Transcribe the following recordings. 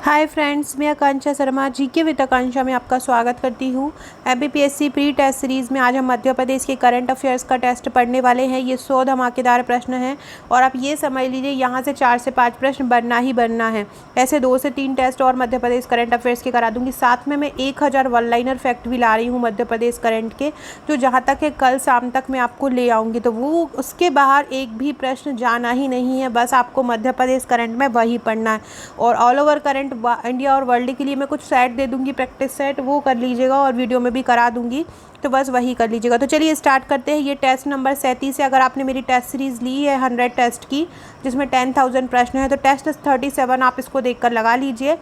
Hi friends, मैं आकांक्षा Sharma GK with आकांक्षा में आपका स्वागत करती हूँ। एमपीपीएससी प्री टेस्ट सीरीज़ में आज हम मध्य प्रदेश के करंट अफेयर्स का टेस्ट पढ़ने वाले हैं। ये 100 धमाकेदार प्रश्न हैं और आप ये समझ लीजिए यहाँ से 4 से 5 प्रश्न बनना ही बनना है। ऐसे 2 से 3 टेस्ट और मध्य प्रदेश करंट अफेयर्स के करा दूँगी। साथ में मैं 1000 वन लाइनर फैक्ट भी ला रही हूँ मध्य प्रदेश करंट के, जो जहाँ तक है कल शाम तक मैं आपको ले आऊँगी। तो वो उसके बाहर एक भी प्रश्न जाना ही नहीं है, बस आपको मध्य प्रदेश करंट में वही पढ़ना है। और ऑल ओवर करंट इंडिया और वर्ल्ड के लिए मैं कुछ सेट दे दूंगी, प्रैक्टिस सेट, वो कर लीजिएगा और वीडियो में भी करा दूंगी, तो बस वही कर लीजिएगा। तो चलिए स्टार्ट करते हैं। ये टेस्ट नंबर 37 है। अगर आपने मेरी टेस्ट सीरीज़ ली है 100 टेस्ट की, जिसमें 10,000 प्रश्न है, तो टेस्ट 37 आप इसको देखकर लगा लीजिए,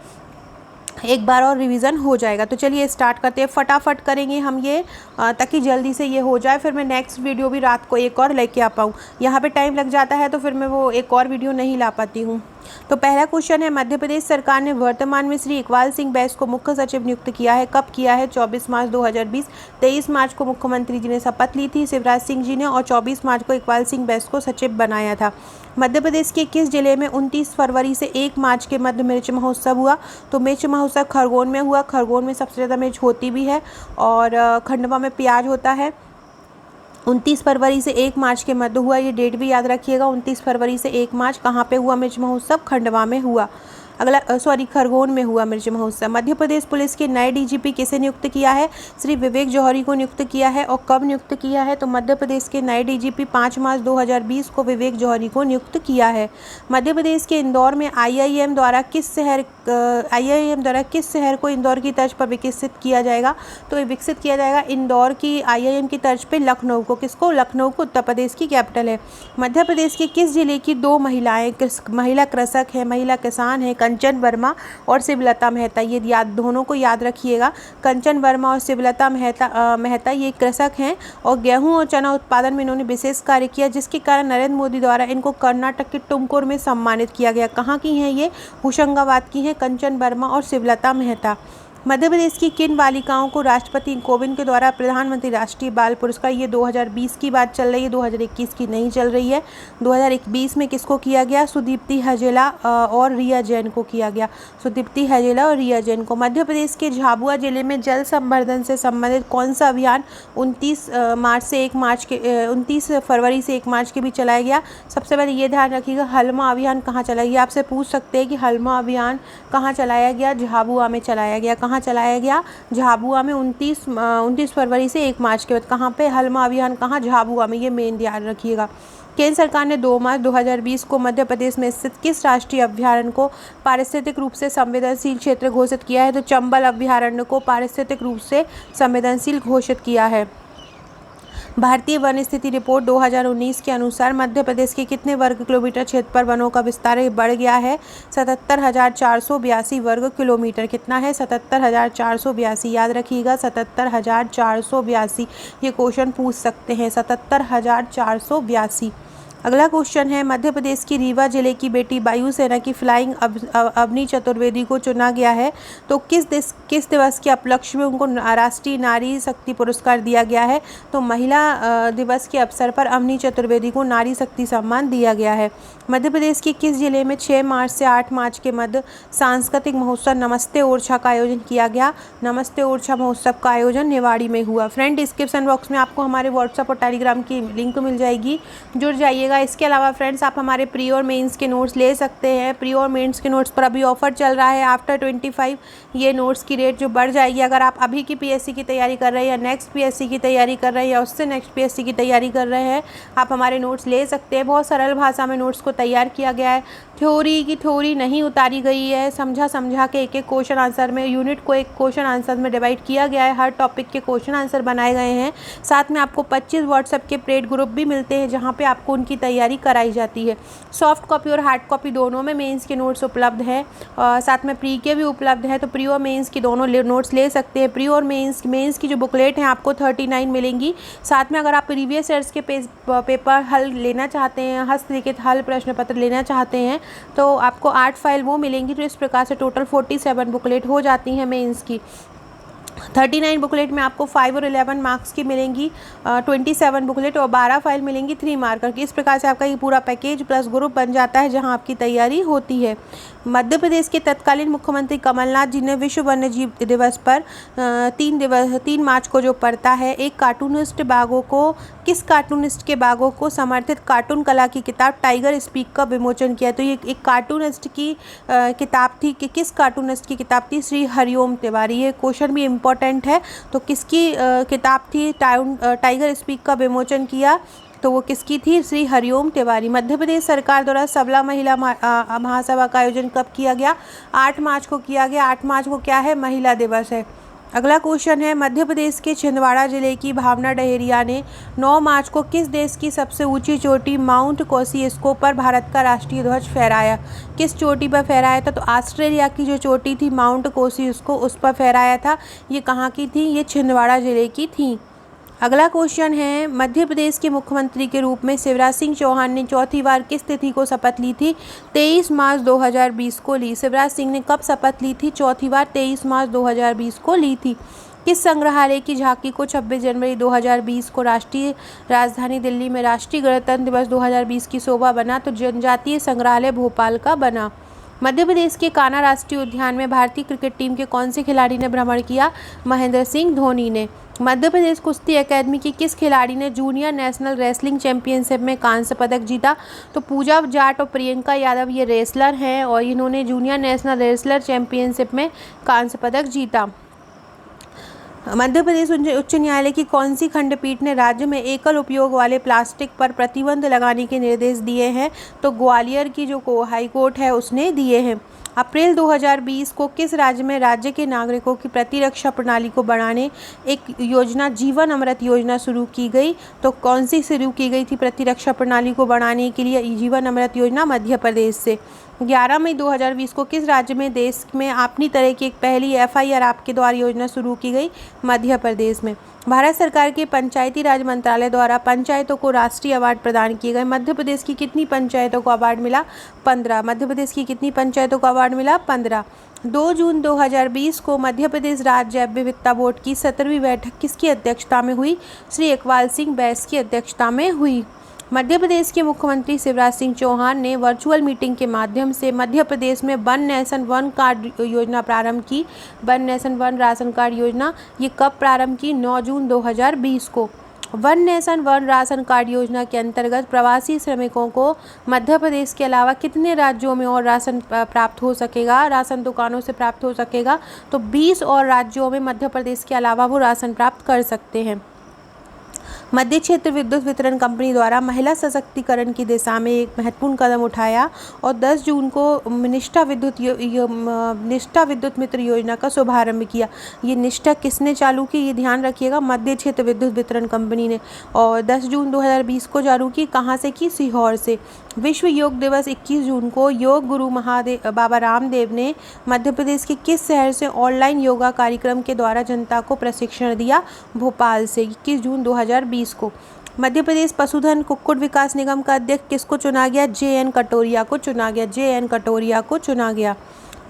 एक बार और रिवीजन हो जाएगा। तो चलिए स्टार्ट करते हैं। फटाफट करेंगे हम ये, ताकि जल्दी से ये हो जाए, फिर मैं नेक्स्ट वीडियो भी रात को एक और लेके आ पाऊँ। यहाँ पे टाइम लग जाता है तो फिर मैं वो एक और वीडियो नहीं ला पाती हूँ। तो पहला क्वेश्चन है, मध्य प्रदेश सरकार ने वर्तमान में श्री इकबाल सिंह बैस को मुख्य सचिव नियुक्त किया है। कब किया है? 24 मार्च 2020। 23 मार्च को मुख्यमंत्री जी ने शपथ ली थी शिवराज सिंह जी ने, और 24 मार्च को इकबाल सिंह बैस को सचिव बनाया था। मध्य प्रदेश के किस जिले में 29 फरवरी से 1 मार्च के मध्य मिर्च महोत्सव हुआ? तो मिर्च महोत्सव खरगोन में हुआ। खरगोन में सबसे ज़्यादा मिर्च होती भी है और खंडवा में प्याज होता है। 29 फरवरी से 1 मार्च के मध्य हुआ, ये डेट भी याद रखिएगा। 29 फरवरी से 1 मार्च कहाँ पे हुआ मिर्च महोत्सव? खंडवा में हुआ। अगला खरगोन में हुआ मिर्च महोत्सव। मध्य प्रदेश पुलिस के नए डीजीपी किसे नियुक्त किया है? श्री विवेक जौहरी को नियुक्त किया है। और कब नियुक्त किया है? तो मध्य प्रदेश के नए डीजीपी 5 मार्च 2020 को विवेक जौहरी को नियुक्त किया है। मध्य प्रदेश के इंदौर में आईआईएम द्वारा किस शहर को इंदौर की तर्ज पर विकसित किया जाएगा? तो ये विकसित किया जाएगा इंदौर की आईआईएम की तर्ज पे लखनऊ को। किसको? लखनऊ को। उत्तर प्रदेश की कैपिटल है। मध्य प्रदेश के किस जिले की 2 महिला कृषक है, महिला किसान है? कंचन वर्मा और शिवलता मेहता। ये दोनों को याद रखिएगा। कंचन वर्मा और शिवलता मेहता ये कृषक हैं और गेहूं और चना उत्पादन में इन्होंने विशेष कार्य किया, जिसके कारण नरेंद्र मोदी द्वारा इनको कर्नाटक के तुमकुर में सम्मानित किया गया। कहाँ की हैं ये? होशंगाबाद की हैं कंचन वर्मा और शिवलता मेहता। मध्य प्रदेश की किन बालिकाओं को राष्ट्रपति कोविंद के द्वारा प्रधानमंत्री राष्ट्रीय बाल पुरस्कार, ये 2020 की बात चल रही है, 2021 की नहीं चल रही है। 2020 में किसको किया गया? सुदीप्ति हजेला और रिया जैन को किया गया। सुदीप्ति हजेला और रिया जैन को। मध्य प्रदेश के झाबुआ जिले में जल संवर्धन से संबंधित कौन सा अभियान 29 फरवरी से 1 मार्च के बीच चलाया गया? सबसे पहले ये ध्यान रखिएगा, हलमा अभियान कहाँ चलाया गया? आपसे पूछ सकते हैं कि हलमा अभियान कहाँ चलाया गया? झाबुआ में चलाया गया। कहाँ चलाया गया? झाबुआ में। 29 फरवरी से 1 मार्च के बाद कहाँ पे हलमा अभियान? कहाँ? झाबुआ में। ये मेन ध्यान रखिएगा। केंद्र सरकार ने 2 मार्च 2020 को मध्य प्रदेश में स्थित किस राष्ट्रीय अभयारण्य को पारिस्थितिक रूप से संवेदनशील क्षेत्र घोषित किया है? तो चंबल अभयारण्य को पारिस्थितिक रूप से संवेदनशील घोषित किया है। भारतीय वन स्थिति रिपोर्ट 2019 के अनुसार मध्य प्रदेश के कितने वर्ग किलोमीटर क्षेत्र पर वनों का विस्तार बढ़ गया है? 77,482 वर्ग किलोमीटर। कितना है? 77,482। याद रखिएगा, 77,482। ये क्वेश्चन पूछ सकते हैं, 77,482। अगला क्वेश्चन है, मध्य प्रदेश की रीवा जिले की बेटी वायुसेना की फ्लाइंग अवनी चतुर्वेदी को चुना गया है। तो किस दिवस के उपलक्ष्य में उनको राष्ट्रीय नारी शक्ति पुरस्कार दिया गया है? तो महिला दिवस के अवसर पर अवनी चतुर्वेदी को नारी शक्ति सम्मान दिया गया है। मध्य प्रदेश के किस जिले में 6 मार्च से 8 मार्च के मध्य सांस्कृतिक महोत्सव नमस्ते ओरछा का आयोजन किया गया? नमस्ते ओरछा महोत्सव का आयोजन निवाड़ी में हुआ। फ्रेंड, डिस्क्रिप्शन बॉक्स में आपको हमारे व्हाट्सएप और टेलीग्राम की लिंक मिल जाएगी, जुड़ जाइएगा। इसके अलावा फ्रेंड्स, आप हमारे प्री और मेंस के नोट्स ले सकते हैं। प्री और मेंस के नोट्स पर अभी ऑफर चल रहा है, आफ्टर 25 ये नोट्स की रेट जो बढ़ जाएगी। अगर आप अभी की पीएससी की तैयारी कर रहे हैं या नेक्स्ट पीएससी की तैयारी कर रहे हैं या उससे नेक्स्ट पीएससी की तैयारी कर रहे हैं, आप हमारे नोट्स ले सकते हैं। बहुत सरल भाषा में नोट्स को तैयार किया गया है। थ्योरी नहीं उतारी गई है, समझा के एक क्वेश्चन आंसर में, यूनिट को एक क्वेश्चन आंसर में डिवाइड किया गया है। हर टॉपिक के क्वेश्चन आंसर बनाए गए हैं। साथ में आपको 25 व्हाट्सएप के पेड ग्रुप भी मिलते हैं, जहाँ पे आपको उनकी तैयारी कराई जाती है। सॉफ्ट कॉपी और हार्ड कॉपी दोनों में मेंस के नोट्स उपलब्ध है, साथ में प्री के भी उपलब्ध है। तो प्री और मेंस की दोनों नोट्स ले सकते हैं। प्री और मेंस की जो बुकलेट है आपको 39 मिलेंगी। साथ में अगर आप प्रीवियस ईयर्स के पेपर हल लेना चाहते हैं, हस्तलिखित हल प्रश्न पत्र लेना चाहते हैं, तो आपको 8 फाइल वो मिलेंगी। तो इस प्रकार से टोटल 47 बुकलेट हो जाती हैं मेंस की। 39 बुकलेट में आपको 5 और 11 मार्क्स की मिलेंगी, 27 बुकलेट और 12 फाइल मिलेंगी 3 मार्कर की। इस प्रकार से आपका ये पूरा पैकेज प्लस ग्रुप बन जाता है जहां आपकी तैयारी होती है। मध्य प्रदेश के तत्कालीन मुख्यमंत्री कमलनाथ जी ने विश्व वन्य जीव दिवस पर 3 मार्च को जो पड़ता है, किस कार्टूनिस्ट के बागों को समर्थित कार्टून कला की किताब टाइगर स्पीक का विमोचन किया। तो ये एक कार्टूनिस्ट की किताब थी कि किस कार्टूनिस्ट की किताब थी? श्री हरिओम तिवारी। ये क्वेश्चन भी इम्पोर्टेंट है। तो किसकी किताब थी टाइगर स्पीक का विमोचन किया? तो वो किसकी थी? श्री हरिओम तिवारी। मध्य प्रदेश सरकार द्वारा सबला महिला महासभा का आयोजन कब किया गया? 8 मार्च को किया गया। 8 मार्च को क्या है? महिला दिवस है। अगला क्वेश्चन है, मध्य प्रदेश के छिंदवाड़ा जिले की भावना डहेरिया ने 9 मार्च को किस देश की सबसे ऊंची चोटी माउंट कोसिस्को पर भारत का राष्ट्रीय ध्वज फहराया? किस चोटी पर फहराया था? तो ऑस्ट्रेलिया की जो चोटी थी माउंट कोसिस्को, उस पर फहराया था। ये कहाँ की थी? ये छिंदवाड़ा जिले की थी। अगला क्वेश्चन है, मध्य प्रदेश के मुख्यमंत्री के रूप में शिवराज सिंह चौहान ने चौथी बार किस तिथि को शपथ ली थी? 23 मार्च 2020 को ली। शिवराज सिंह ने कब शपथ ली थी? चौथी बार 23 मार्च 2020 को ली थी। किस संग्रहालय की झांकी को 26 जनवरी 2020 को राष्ट्रीय राजधानी दिल्ली में राष्ट्रीय गणतंत्र दिवस 2020 की शोभा बना? तो जनजातीय संग्रहालय भोपाल का बना। मध्य प्रदेश के कान्हा राष्ट्रीय उद्यान में भारतीय क्रिकेट टीम के कौन से खिलाड़ी ने भ्रमण किया? महेंद्र सिंह धोनी ने। मध्य प्रदेश कुश्ती एकेडमी की किस खिलाड़ी ने जूनियर नेशनल रेसलिंग चैंपियनशिप में कांस्य पदक जीता? तो पूजा जाट और प्रियंका यादव ये रेसलर हैं और इन्होंने जूनियर नेशनल रेसलर चैंपियनशिप में कांस्य पदक जीता। मध्य प्रदेश उच्च न्यायालय की कौन सी खंडपीठ ने राज्य में एकल उपयोग वाले प्लास्टिक पर प्रतिबंध लगाने के निर्देश दिए हैं? तो ग्वालियर की जो हाई कोर्ट है उसने दिए हैं। अप्रैल 2020 को किस राज्य में राज्य के नागरिकों की प्रतिरक्षा प्रणाली को बढ़ाने एक योजना जीवन अमृत योजना शुरू की गई? तो कौन सी शुरू की गई थी प्रतिरक्षा प्रणाली को बढ़ाने के लिए जीवन अमृत योजना? मध्य प्रदेश से। 11 मई 2020 को किस राज्य में देश में अपनी तरह की एक पहली FIR आपके द्वारा योजना शुरू की गई? मध्य प्रदेश में। भारत सरकार के पंचायती राज मंत्रालय द्वारा पंचायतों को राष्ट्रीय अवार्ड प्रदान किए गए। मध्य प्रदेश की कितनी पंचायतों को अवार्ड मिला? 15। मध्य प्रदेश की कितनी पंचायतों को अवार्ड मिला? 15। 2 जून 2020 को मध्य प्रदेश राज्य जैव विविधता बोर्ड की 17वीं बैठक किसकी अध्यक्षता में हुई? श्री इकबाल सिंह बैस की अध्यक्षता में हुई। मध्य प्रदेश के मुख्यमंत्री शिवराज सिंह चौहान ने वर्चुअल मीटिंग के माध्यम से मध्य प्रदेश में वन नेशन वन कार्ड योजना प्रारंभ की। One nation one ration card योजना ये कब प्रारंभ की? 9 जून 2020 को। One nation one ration card योजना के अंतर्गत प्रवासी श्रमिकों को मध्य प्रदेश के अलावा कितने राज्यों में और राशन प्राप्त हो सकेगा? राशन दुकानों से प्राप्त हो सकेगा? तो 20 और राज्यों में मध्य प्रदेश के अलावा वो राशन प्राप्त कर सकते हैं। मध्य क्षेत्र विद्युत वितरण कंपनी द्वारा महिला सशक्तिकरण की दिशा में एक महत्वपूर्ण कदम उठाया और 10 जून को निष्ठा विद्युत मित्र योजना का शुभारंभ किया। ये निष्ठा किसने चालू की? ये ध्यान रखिएगा, मध्य क्षेत्र विद्युत वितरण कंपनी ने। और 10 जून 2020 को चालू की। कहाँ से की? सीहोर से। विश्व योग दिवस 21 जून को योग गुरु बाबा रामदेव ने मध्य प्रदेश के किस शहर से ऑनलाइन योगा कार्यक्रम के द्वारा जनता को प्रशिक्षण दिया? भोपाल से। 21 जून 2020 को। मध्य प्रदेश पशुधन कुक्कुट विकास निगम का अध्यक्ष किसको चुना गया? JN कटोरिया को चुना गया। JN कटोरिया को चुना गया।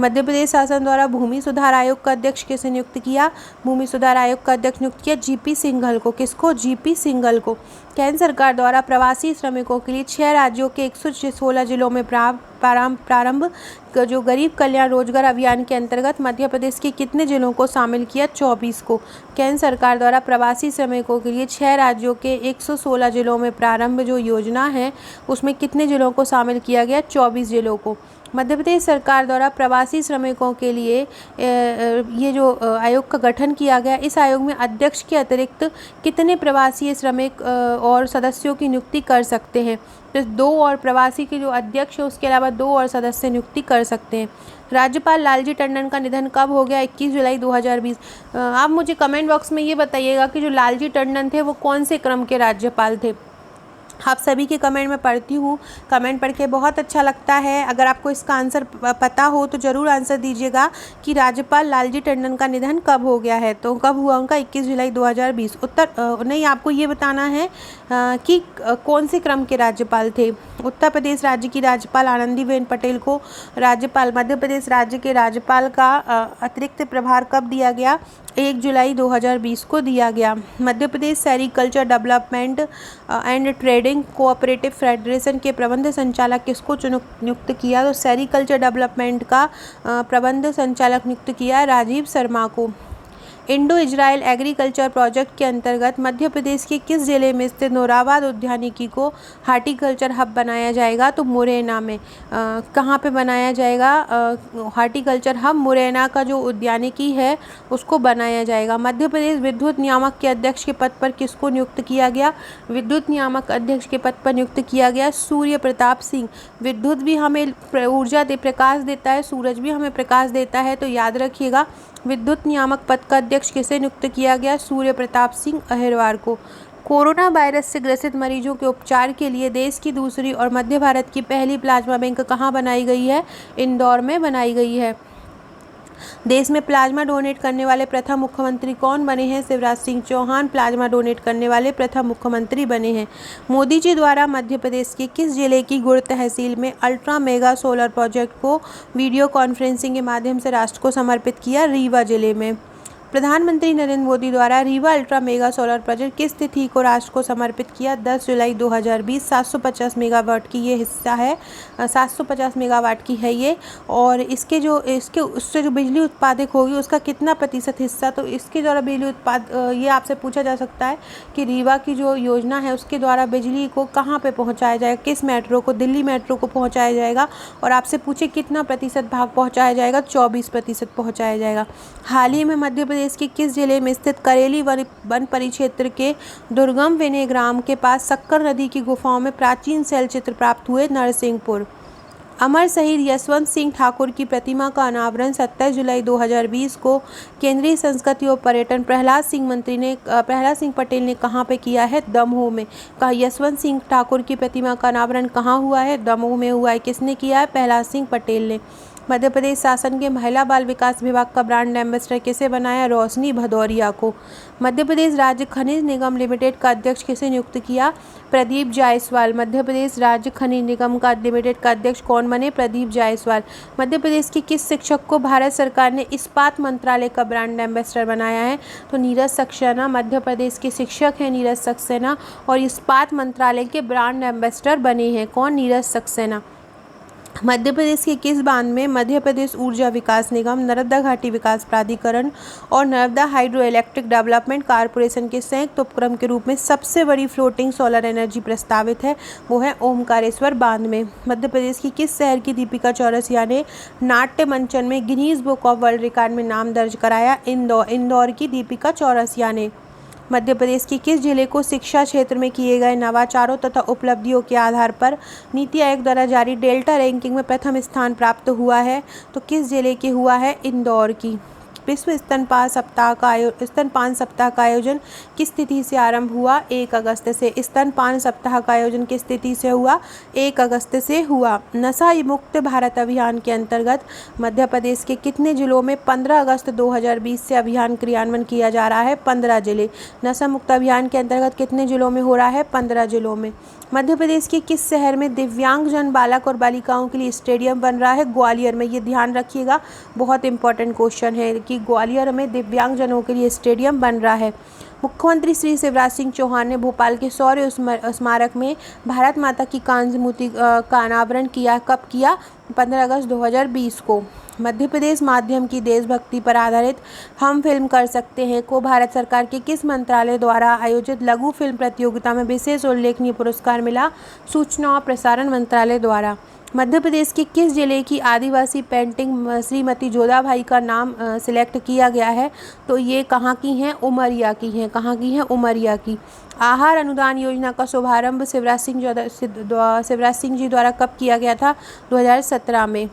मध्य प्रदेश शासन द्वारा भूमि सुधार आयोग का अध्यक्ष किसे नियुक्त किया? भूमि सुधार आयोग का अध्यक्ष नियुक्त किया GP सिंघल को। किसको? GP सिंघल को। केंद्र सरकार द्वारा प्रवासी श्रमिकों के लिए 6 राज्यों के 116 जिलों में प्रारंभ जो गरीब कल्याण रोजगार अभियान के अंतर्गत मध्य प्रदेश के कितने जिलों को शामिल किया? 24 को। केंद्र सरकार द्वारा प्रवासी श्रमिकों के लिए 6 राज्यों के 116 जिलों में प्रारंभ जो योजना है उसमें कितने जिलों को शामिल किया गया? 24 जिलों को। मध्य प्रदेश सरकार द्वारा प्रवासी श्रमिकों के लिए ये जो आयोग का गठन किया गया, इस आयोग में अध्यक्ष के अतिरिक्त कितने प्रवासी श्रमिक और सदस्यों की नियुक्ति कर सकते हैं? तो 2 और प्रवासी के जो अध्यक्ष है उसके अलावा 2 और सदस्य नियुक्ति कर सकते हैं। राज्यपाल लालजी टंडन का निधन कब हो गया? 21 जुलाई 2020। आप मुझे कमेंट बॉक्स में ये बताइएगा कि जो लालजी टंडन थे वो कौन से क्रम के राज्यपाल थे? आप सभी के कमेंट में पढ़ती हूँ, कमेंट पढ़ के बहुत अच्छा लगता है। अगर आपको इसका आंसर पता हो तो ज़रूर आंसर दीजिएगा कि राज्यपाल लालजी टंडन का निधन कब हो गया है। तो कब हुआ उनका? 21 जुलाई 2020। उत्तर नहीं, आपको ये बताना है कि कौन से क्रम के राज्यपाल थे। उत्तर प्रदेश राज्य की राज्यपाल आनंदीबेन पटेल को मध्य प्रदेश राज्य के राज्यपाल का अतिरिक्त प्रभार कब दिया गया? 1 जुलाई 2020 को दिया गया। Madhya Pradesh sericulture development and trading cooperative federation के प्रबंध संचालक किसको नियुक्त किया? तो सेरीकल्चर डेवलपमेंट का प्रबंध संचालक नियुक्त किया राजीव शर्मा को। इंडो इजराइल एग्रीकल्चर प्रोजेक्ट के अंतर्गत मध्य प्रदेश के किस जिले में स्थित नौराबाद उद्यानिकी को हार्टिकल्चर हब बनाया जाएगा? तो मुरैना में। कहाँ पे बनाया जाएगा हार्टिकल्चर हब? मुरैना का जो उद्यानिकी है उसको बनाया जाएगा। मध्य प्रदेश विद्युत नियामक के अध्यक्ष के पद पर किसको नियुक्त किया गया? विद्युत नियामक अध्यक्ष के पद पर नियुक्त किया गया सूर्य प्रताप सिंह। विद्युत भी हमें ऊर्जा प्रकाश देता है, सूरज भी हमें प्रकाश देता है, तो याद रखिएगा विद्युत नियामक पद का अध्यक्ष किसे नियुक्त किया गया? सूर्य प्रताप सिंह अहिरवार को। कोरोना वायरस से ग्रसित मरीजों के उपचार के लिए देश की दूसरी और मध्य भारत की पहली प्लाज्मा बैंक कहाँ बनाई गई है? इंदौर में बनाई गई है। देश में प्लाज्मा डोनेट करने वाले प्रथम मुख्यमंत्री कौन बने हैं? शिवराज सिंह चौहान प्लाज्मा डोनेट करने वाले प्रथम मुख्यमंत्री बने हैं। मोदी जी द्वारा मध्य प्रदेश के किस जिले की गुड़ तहसील में अल्ट्रा मेगा सोलर प्रोजेक्ट को वीडियो कॉन्फ्रेंसिंग के माध्यम से राष्ट्र को समर्पित किया? रीवा जिले में। प्रधानमंत्री नरेंद्र मोदी द्वारा Rewa ultra mega solar project किस तिथि को राष्ट्र को समर्पित किया? 10 जुलाई 2020। 750 मेगावाट की ये हिस्सा है, 750 मेगावाट की है ये। और इसके उससे जो बिजली उत्पादित होगी उसका कितना प्रतिशत हिस्सा? तो इसके द्वारा बिजली ये आपसे पूछा जा सकता है कि रीवा की जो योजना है उसके द्वारा बिजली को कहाँ पे पहुँचाया जाएगा, किस मेट्रो को? दिल्ली मेट्रो को पहुँचाया जाएगा। और आपसे पूछे कितना प्रतिशत भाग पहुँचाया जाएगा? 24% पहुँचाया जाएगा। हाल ही में मध्य प्रदेश के किस जिले में स्थित करेली वन परिक्षेत्र के दुर्गम विनय ग्राम के पास सक्कर नदी की गुफाओं में प्राचीन शैल चित्र प्राप्त हुए? नरसिंहपुर। अमर शहीद यशवंत सिंह ठाकुर की प्रतिमा का अनावरण 27 जुलाई 2020 को केंद्रीय संस्कृति और पर्यटन प्रहलाद सिंह पटेल ने कहाँ पे किया है? दमोह में। कहा यशवंत सिंह ठाकुर की प्रतिमा का अनावरण कहाँ हुआ है? दमोह में हुआ है। किसने किया है? प्रहलाद सिंह पटेल ने। मध्य प्रदेश शासन के महिला बाल विकास विभाग का ब्रांड एम्बेसडर किसे बनाया? रोशनी भदौरिया को। मध्य प्रदेश राज्य खनिज निगम लिमिटेड का अध्यक्ष किसे नियुक्त किया? प्रदीप जायसवाल। मध्य प्रदेश राज्य खनिज निगम का लिमिटेड का अध्यक्ष कौन बने? प्रदीप जायसवाल। मध्य प्रदेश के किस शिक्षक को भारत सरकार ने इस्पात मंत्रालय का ब्रांड एम्बेसडर बनाया है? तो नीरज सक्सेना मध्य प्रदेश के शिक्षक हैं, नीरज सक्सेना, और इस्पात मंत्रालय के ब्रांड एम्बेसडर बने हैं। कौन? नीरज सक्सेना। मध्य प्रदेश के किस बांध में मध्य प्रदेश ऊर्जा विकास निगम, नर्मदा घाटी विकास प्राधिकरण और Narmada hydro electric development corporation के संयुक्त उपक्रम के रूप में सबसे बड़ी फ्लोटिंग सोलर एनर्जी प्रस्तावित है? वो है ओमकारेश्वर बांध में। मध्य प्रदेश की किस शहर की दीपिका चौरसिया ने नाट्य मंचन में Guinness book of world record में नाम दर्ज कराया? इंदौर की दीपिका चौरसिया ने। मध्य प्रदेश के किस जिले को शिक्षा क्षेत्र में किए गए नवाचारों तथा उपलब्धियों के आधार पर नीति आयोग द्वारा जारी डेल्टा रैंकिंग में प्रथम स्थान प्राप्त हुआ है? तो किस जिले के हुआ है? इंदौर की। विश्व स्तनपान सप्ताह का आयोजन किस तिथि से आरंभ हुआ? 1 अगस्त से। स्तनपान सप्ताह का आयोजन किस तिथि से हुआ? 1 अगस्त से हुआ। नशा मुक्त भारत अभियान के अंतर्गत मध्य प्रदेश के कितने जिलों में 15 अगस्त 2020 से अभियान क्रियान्वयन किया जा रहा है? 15 जिले। नशा मुक्त अभियान के अंतर्गत कितने जिलों में हो रहा है? 15 जिलों में। मध्य प्रदेश के किस शहर में दिव्यांगजन बालक और बालिकाओं के लिए स्टेडियम बन रहा है? ग्वालियर में। ये ध्यान रखिएगा, बहुत इंपॉर्टेंट क्वेश्चन है कि ग्वालियर में दिव्यांगजनों के लिए स्टेडियम बन रहा है। मुख्यमंत्री श्री शिवराज सिंह चौहान ने भोपाल के शौर्य स्मारक में भारत माता की कांस्य मूर्ति का अनावरण किया। कब किया? 15 अगस्त 2020 को। मध्य प्रदेश माध्यम की देशभक्ति पर आधारित हम फिल्म कर सकते हैं को भारत सरकार के किस मंत्रालय द्वारा आयोजित लघु फिल्म प्रतियोगिता में विशेष उल्लेखनीय पुरस्कार मिला? सूचना और प्रसारण मंत्रालय द्वारा। मध्य प्रदेश के किस जिले की आदिवासी पेंटिंग श्रीमती जोधाबाई का नाम सिलेक्ट किया गया है? तो ये कहाँ की हैं? उमरिया की हैं। कहाँ की हैं? उमरिया की। आहार अनुदान योजना का शुभारंभ शिवराज सिंह जी द्वारा कब किया गया था? 2017 में।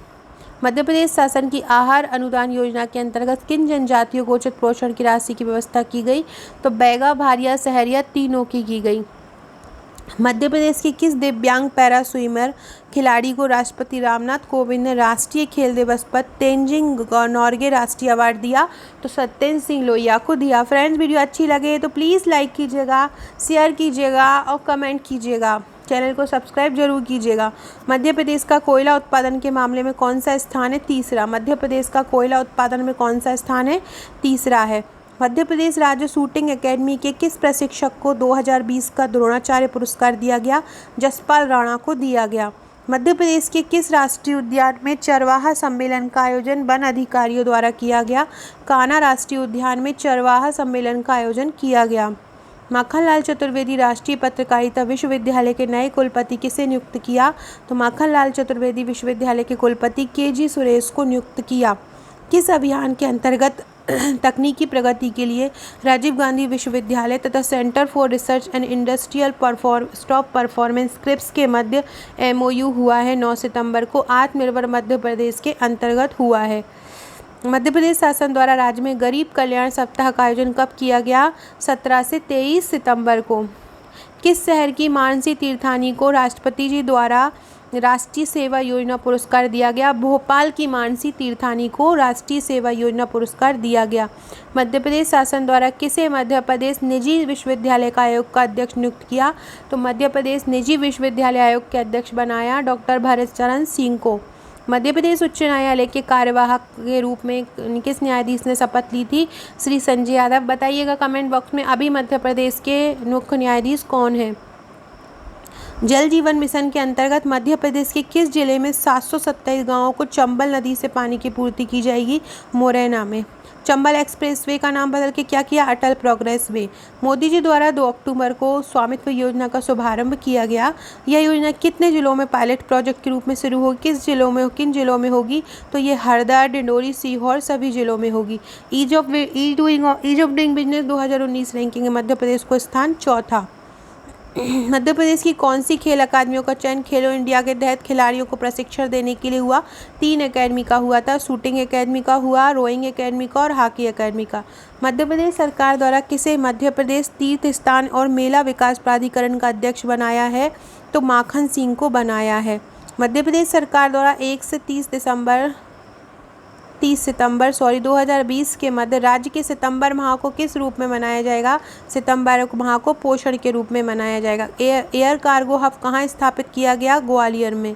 मध्य प्रदेश शासन की आहार अनुदान योजना के अंतर्गत किन जनजातियों को उचित पोषण की राशि की व्यवस्था की गई? तो बैगा, भारिया, सहरिया तीनों की गई। मध्य प्रदेश के किस दिव्यांग पैरा स्विमर खिलाड़ी को राष्ट्रपति रामनाथ कोविंद ने राष्ट्रीय खेल दिवस पर तेंजिंग नोर्गे राष्ट्रीय अवार्ड दिया? तो सत्येंद्र सिंह लोहिया को दिया। फ्रेंड्स, वीडियो अच्छी लगे तो प्लीज़ लाइक कीजिएगा, शेयर कीजिएगा और कमेंट कीजिएगा। चैनल को सब्सक्राइब जरूर कीजिएगा। मध्य प्रदेश का कोयला उत्पादन के मामले में कौन सा स्थान है? तीसरा। मध्य प्रदेश का कोयला उत्पादन में कौन सा स्थान है? तीसरा है। मध्य प्रदेश राज्य शूटिंग एकेडमी के किस प्रशिक्षक को 2020 का द्रोणाचार्य पुरस्कार दिया गया? जसपाल राणा को दिया गया। मध्य प्रदेश के किस राष्ट्रीय उद्यान में चरवाहा सम्मेलन का आयोजन वन अधिकारियों द्वारा किया गया? कान्हा राष्ट्रीय उद्यान में चरवाहा सम्मेलन का आयोजन किया गया। माखनलाल चतुर्वेदी राष्ट्रीय पत्रकारिता विश्वविद्यालय के नए कुलपति किसे नियुक्त किया? तो माखनलाल चतुर्वेदी विश्वविद्यालय के कुलपति के.जी. सुरेश को नियुक्त किया। किस अभियान के अंतर्गत तकनीकी प्रगति के लिए राजीव गांधी विश्वविद्यालय तथा centre for research and industrial staff performance क्रिप्स के मध्य MOU हुआ है? 9 सितंबर को आत्मनिर्भर मध्य प्रदेश के अंतर्गत हुआ है। मध्य प्रदेश शासन द्वारा राज्य में गरीब कल्याण सप्ताह का आयोजन कब किया गया? 17 से 23 सितंबर को। किस शहर की मानसी तीर्थानी को राष्ट्रपति जी द्वारा राष्ट्रीय सेवा योजना पुरस्कार दिया गया? भोपाल की मानसी तीर्थानी को राष्ट्रीय सेवा योजना पुरस्कार दिया गया। मध्य प्रदेश शासन द्वारा किसे मध्य प्रदेश निजी विश्वविद्यालय का आयोग का अध्यक्ष नियुक्त किया? तो मध्य प्रदेश निजी विश्वविद्यालय आयोग के अध्यक्ष बनाया डॉक्टर भरत चरण सिंह को। मध्य प्रदेश उच्च न्यायालय के कार्यवाहक के रूप में किस न्यायाधीश ने शपथ ली थी? श्री संजय यादव। बताइएगा कमेंट बॉक्स में अभी मध्य प्रदेश के मुख्य न्यायाधीश कौन है। जल जीवन मिशन के अंतर्गत मध्य प्रदेश के किस जिले में 727 गांवों को चंबल नदी से पानी की पूर्ति की जाएगी? मुरैना में। चंबल एक्सप्रेसवे का नाम बदल के क्या किया? अटल प्रोग्रेस वे। मोदी जी द्वारा 2 अक्टूबर को स्वामित्व योजना का शुभारंभ किया गया। यह योजना कितने जिलों में पायलट प्रोजेक्ट के रूप में शुरू होगी? किन जिलों में होगी? तो ये हरदा, डिंडोरी, सीहोर सभी जिलों में होगी। Ease of doing business 2019 ranking में मध्य प्रदेश को स्थान 4था। मध्य प्रदेश की कौन सी खेल अकादमियों का चयन खेलो इंडिया के तहत खिलाड़ियों को प्रशिक्षण देने के लिए हुआ? 3 एकेडमी का हुआ था। शूटिंग एकेडमी का हुआ, रोइंग एकेडमी का और हॉकी एकेडमी का। मध्य प्रदेश सरकार द्वारा किसे मध्य प्रदेश तीर्थ स्थान और मेला विकास प्राधिकरण का अध्यक्ष बनाया है? तो माखन सिंह को बनाया है। मध्य प्रदेश सरकार द्वारा 1 से 30 सितंबर 2020 के मध्य राज्य के सितंबर माह को किस रूप में मनाया जाएगा? सितंबर माह को पोषण के रूप में मनाया जाएगा। एयर कार्गो हब कहाँ स्थापित किया गया? ग्वालियर में।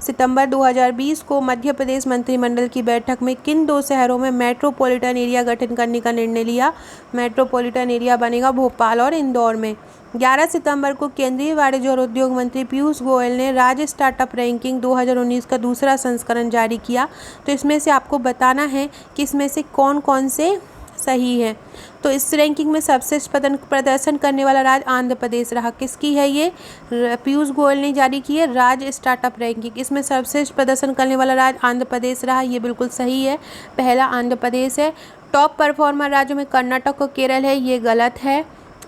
सितंबर 2020 को मध्य प्रदेश मंत्रिमंडल की बैठक में किन 2 शहरों में मेट्रोपॉलिटन एरिया गठन करने का निर्णय लिया? मेट्रोपॉलिटन एरिया बनेगा भोपाल और इंदौर में। 11 सितंबर को केंद्रीय वाणिज्य और उद्योग मंत्री पीयूष गोयल ने राज्य स्टार्टअप रैंकिंग 2019 का दूसरा संस्करण जारी किया। तो इसमें से आपको बताना है कि इसमें से कौन कौन से सही है। तो इस रैंकिंग में सबसे प्रदर्शन करने वाला राज्य आंध्र प्रदेश रहा। किसकी है ये? पीयूष गोयल ने जारी की है राज्य स्टार्टअप रैंकिंग। इसमें सबसे प्रदर्शन करने वाला राज्य आंध्र प्रदेश रहा। ये बिल्कुल सही है, पहला आंध्र प्रदेश है। टॉप परफॉर्मर राज्यों में कर्नाटक और केरल है, ये गलत है।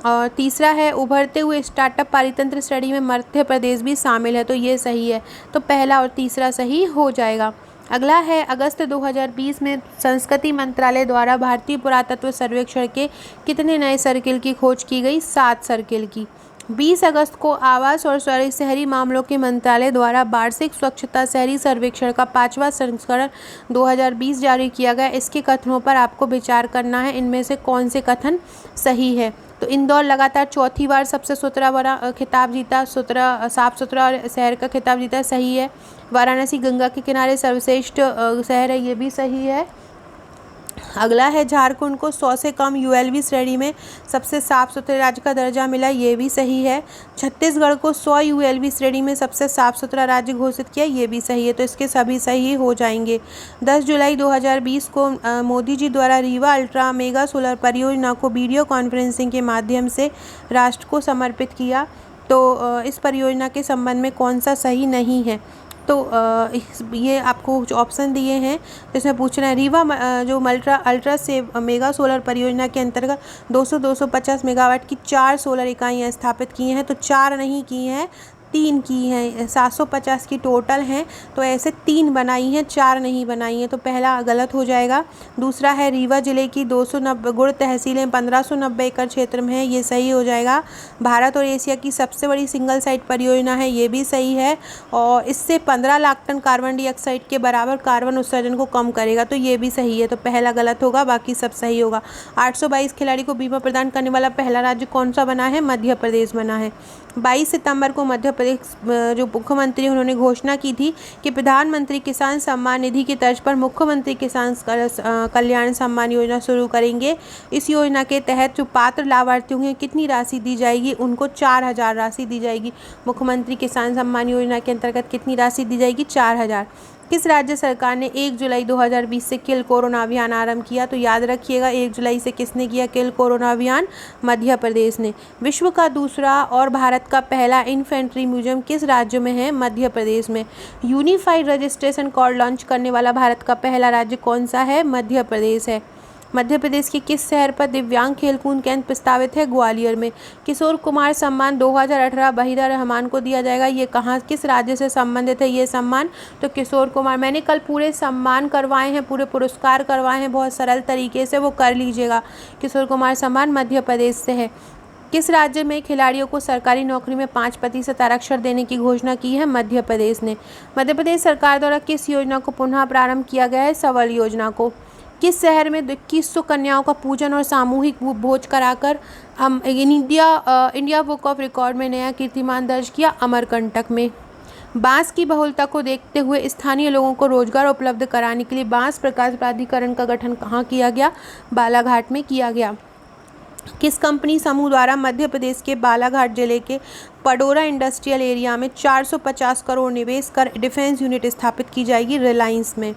और तीसरा है उभरते हुए स्टार्टअप पारितंत्र श्रेणी में मध्य प्रदेश भी शामिल है, तो ये सही है। तो पहला और तीसरा सही हो जाएगा। अगला है अगस्त 2020 में संस्कृति मंत्रालय द्वारा भारतीय पुरातत्व सर्वेक्षण के कितने नए सर्किल की खोज की गई? 7 सर्किल की। 20 अगस्त को आवास और शहरी मामलों के मंत्रालय द्वारा वार्षिक स्वच्छता शहरी सर्वेक्षण का 5वां संस्करण 2020 जारी किया गया। इसके कथनों पर आपको विचार करना है, इनमें से कौन से कथन सही है। तो इंदौर लगातार 4थी बार सबसे सुथरा बड़ा खिताब जीता, साफ सुथरा शहर का खिताब जीता, सही है। वाराणसी गंगा के किनारे सर्वश्रेष्ठ शहर है, ये भी सही है। अगला है झारखंड को 100 से कम ULV श्रेणी में सबसे साफ सुथरे राज्य का दर्जा मिला, ये भी सही है। छत्तीसगढ़ को 100 ULV श्रेणी में सबसे साफ सुथरा राज्य घोषित किया, ये भी सही है। तो इसके सभी सही हो जाएंगे। 10 जुलाई 2020 को मोदी जी द्वारा रीवा अल्ट्रा मेगा सोलर परियोजना को वीडियो कॉन्फ्रेंसिंग के माध्यम से राष्ट्र को समर्पित किया। तो इस परियोजना के संबंध में कौन सा सही नहीं है? तो ये आपको कुछ ऑप्शन दिए हैं, जिसमें पूछना है रीवा जो अल्ट्रा से मेगा सोलर परियोजना के अंतर्गत 250 मेगावाट की 4 सोलर इकाइयाँ स्थापित की हैं। तो 4 नहीं की हैं, 3 की हैं। 750 की टोटल हैं, तो ऐसे 3 बनाई हैं, 4 नहीं बनाई हैं। तो पहला गलत हो जाएगा। दूसरा है रीवा जिले की 290 गुड़ तहसीलें 1590 एकड़ क्षेत्र में है, ये सही हो जाएगा। भारत और एशिया की सबसे बड़ी सिंगल साइट परियोजना है, ये भी सही है। और इससे 15 लाख टन कार्बन डाइऑक्साइड के बराबर कार्बन उत्सर्जन को कम करेगा, तो ये भी सही है। तो पहला गलत होगा, बाकी सब सही होगा। 822 खिलाड़ी को बीमा प्रदान करने वाला पहला राज्य कौन सा बना है? मध्य प्रदेश बना है। 22 सितंबर को मध्य प्रदेश जो मुख्यमंत्री उन्होंने घोषणा की थी कि प्रधानमंत्री किसान सम्मान निधि की तर्ज पर मुख्यमंत्री किसान कल्याण सम्मान योजना शुरू करेंगे। इस योजना के तहत जो पात्र लाभार्थी होंगे कितनी राशि दी जाएगी, उनको 4,000 राशि दी जाएगी। मुख्यमंत्री किसान सम्मान योजना के अंतर्गत कितनी राशि दी जाएगी, 4,000। किस राज्य सरकार ने 1 जुलाई 2020 से किल कोरोना अभियान आरंभ किया? तो याद रखिएगा 1 जुलाई से किसने किया किल कोरोना अभियान? मध्य प्रदेश ने। विश्व का दूसरा और भारत का पहला इन्फेंट्री म्यूजियम किस राज्य में है? मध्य प्रदेश में। यूनिफाइड रजिस्ट्रेशन कोड लॉन्च करने वाला भारत का पहला राज्य कौन सा है? मध्य प्रदेश है। मध्य प्रदेश के किस शहर पर दिव्यांग खेलकूद केंद्र प्रस्तावित है? ग्वालियर में। किशोर कुमार सम्मान 2018 वहीदा रहमान को दिया जाएगा। ये कहाँ किस राज्य से संबंधित है ये सम्मान? तो किशोर कुमार। मैंने कल पूरे सम्मान करवाए हैं, पूरे पुरस्कार करवाए हैं, बहुत सरल तरीके से वो कर लीजिएगा। किशोर कुमार सम्मान मध्य प्रदेश से है। किस राज्य में खिलाड़ियों को सरकारी नौकरी में 5% आरक्षण देने की घोषणा की है? मध्य प्रदेश ने। मध्य प्रदेश सरकार द्वारा किस योजना को पुनः प्रारंभ किया गया है? सबल योजना को। किस शहर में 2100 कन्याओं का पूजन और सामूहिक भोज कराकर इंडिया बुक ऑफ रिकॉर्ड में नया कीर्तिमान दर्ज किया? अमरकंटक में। बांस की बहुलता को देखते हुए स्थानीय लोगों को रोजगार उपलब्ध कराने के लिए बांस प्रकाश प्राधिकरण का गठन कहाँ किया गया? बालाघाट में किया गया। किस कंपनी समूह द्वारा मध्य प्रदेश के बालाघाट जिले के पडोरा इंडस्ट्रियल एरिया में 450 करोड़ निवेश कर डिफेंस यूनिट स्थापित की जाएगी? रिलायंस में।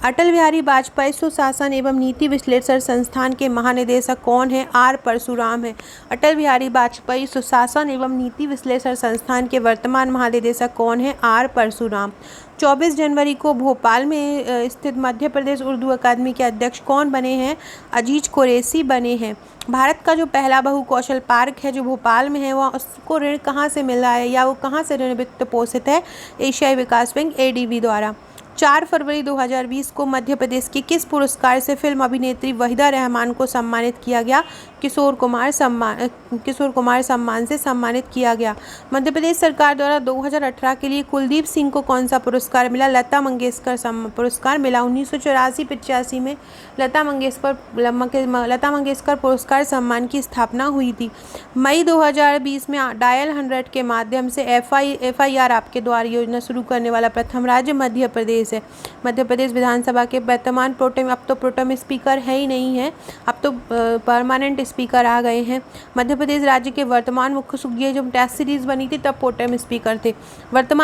अटल बिहारी वाजपेयी सुशासन एवं नीति विश्लेषण संस्थान के महानिदेशक कौन है? आर परशुराम है। अटल बिहारी वाजपेयी सुशासन एवं नीति विश्लेषण संस्थान के वर्तमान महानिदेशक कौन है? आर परशुराम। 24 जनवरी को भोपाल में स्थित मध्य प्रदेश उर्दू अकादमी के अध्यक्ष कौन बने हैं? अजीज कुरैशी बने हैं। भारत का जो पहला बहु कौशल पार्क है जो भोपाल में है, वह उसको ऋण कहाँ से मिल रहा है या वो कहाँ से ऋण वित्त पोषित है? एशियाई विकास बैंक ADB द्वारा। 4 फरवरी 2020 को मध्य प्रदेश के किस पुरस्कार से फिल्म अभिनेत्री वहीदा रहमान को सम्मानित किया गया? किशोर कुमार सम्मान से सम्मानित किया गया। मध्य प्रदेश सरकार द्वारा 2018 के लिए कुलदीप सिंह को कौन सा पुरस्कार मिला? लता मंगेशकर पुरस्कार मिला। 1984-85 में लता मंगेशकर पुरस्कार सम्मान की स्थापना हुई थी। मई 2020 में डायल 100 के माध्यम से FIR आपके द्वारा योजना शुरू करने वाला प्रथम राज्य मध्य प्रदेश है। मध्य प्रदेश विधानसभा के वर्तमान अब तो प्रोटेम स्पीकर है ही नहीं है, अब तो परमानेंट स्पीकर आ गए हैं। मध्य प्रदेश राज्य के वर्तमान मुख्य ये जब टेस्ट सीरीज बनी थी तब प्रोटेम स्पीकर थे। मध्य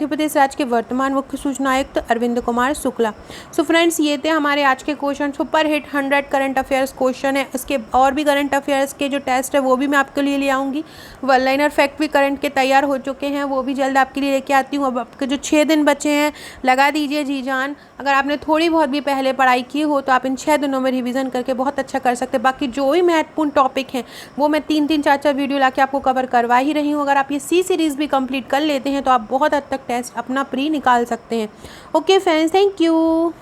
प्रदेश राज्य के वर्तमान मुख्य सूचना आयुक्त अरविंद कुमार शुक्ला। सो फ्रेंड्स, ये थे हमारे आज के question. Super hit 100 current affairs question है। इसके और भी करंट अफेयर्स के जो टेस्ट है वो भी मैं आपके लिए ले आऊँगी। वन लाइनर फैक्ट भी करंट के तैयार हो चुके हैं, वो भी जल्द आपके लिए लेके आती हूँ। अब आपके जो 6 दिन बचे हैं लगा दीजिए जी जान। अगर आपने थोड़ी बहुत भी पहले पढ़ाई की हो तो आप इन 6 दिनों में रिवीजन करके बहुत अच्छा कर सकते हैं। बाकी जो भी महत्वपूर्ण टॉपिक हैं वो मैं 3-3, 4-4 वीडियो लाके आपको कवर करवा ही रही हूँ। अगर आप ये C सीरीज़ भी कंप्लीट कर लेते हैं तो आप बहुत हद तक टेस्ट अपना प्री निकाल सकते हैं। Okay friends, thank you.